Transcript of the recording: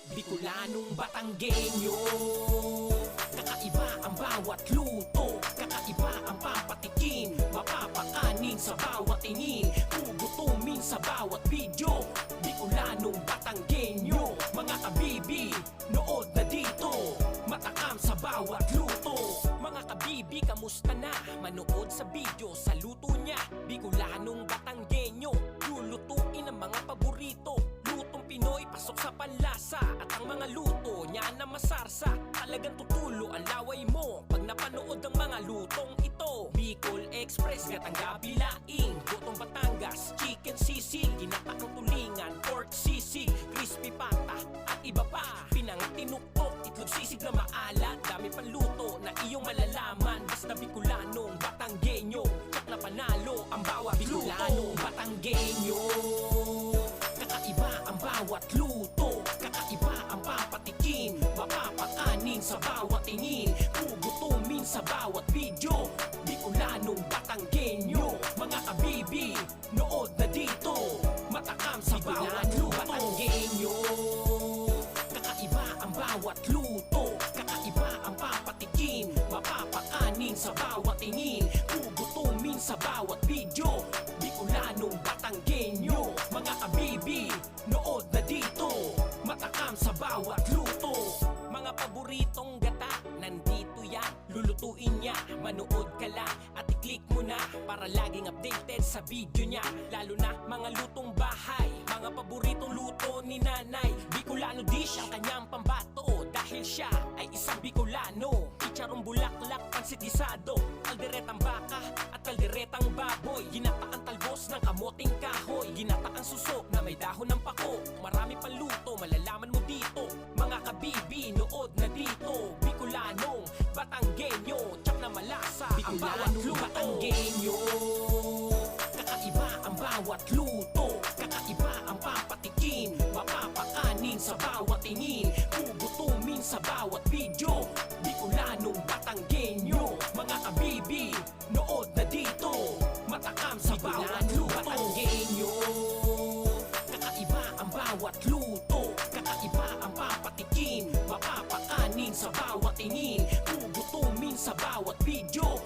Bicolanong Batanggenyo. Kakaiba ang bawat luto, kakaiba ang papatikin, mapapakanin sa bawat tingin, gugutumin sa bawat video. Bicolanong Batanggenyo, mga kabibi, nood na dito, matakam sa bawat luto. Mga kabibi, kamusta na? Manood sa video, sa luto niya. Bicolanong Batanggenyo, lulutuin ang mga paborito. Lutong Pinoy, pasok sa panlasa. At ang mga luto niya na masarsa, talagang tutulo ang laway mo pag napanood ang mga lutong ito. Bicol Express, gatang gabi laing, gotong Batangas, chicken sisig, ginatakang tulingan, pork sisig, crispy pata, at iba pa. Pinang tinuktok, itlog sisig na maalat, dami pang luto na iyong malalaman. Basta Bicolanong Batanggenyo, tsak na panalo ang bawat luto. Bicolanong Batanggenyo, kakaiba ang bawat luto, kakaiba ang papatikin, mapapakanin sa bawat tingin, gugutumin sa bawat video. Bicolanong Batanggenyo, mga kabibi, nood na dito, matakam sa bawat luto. Batanggenyo, kakaiba ang bawat luto, kakaiba ang papatikin, mapapakanin sa bawat tingin, gugutumin sa bawat video. Bicolanong Batanggenyo, mga kabibi, nood na dito, matakam sa bawat luto. Mga paboritong gata, nandito yan, lulutuin niya. Manood ka lang at i-click mo na para laging updated sa video niya. Lalo na mga lutong bahay, mga paboritong luto ni nanay. Bicolano dish ang kanyang pambato, dahil siya ay isang Bicolano. Chicharong bulaklak, pansit gisado, kalderetang baka at kalderetang baboy, ginataang talbos ng kamoting kahoy, ginataang suso na may dahon ng pako. Marami pang luto, malalaman mo dito, mga kabibi, nood na dito. Bicolanong Batanggenyo, tsak na malasa ang bawat luto. Batanggenyo, kakaiba ang bawat luto, kakaiba ang papatikin, mapapakanin sa bawat tingin, gugutumin sa bawat video. Bicolanong Batanggenyo, mga kabibi, nood na dito, matakam sa bawat luto. Batanggenyo, kakaiba ang bawat luto, kakaiba ang papatikin, mapapakanin sa bawat tingin, gugutumin sa bawat video.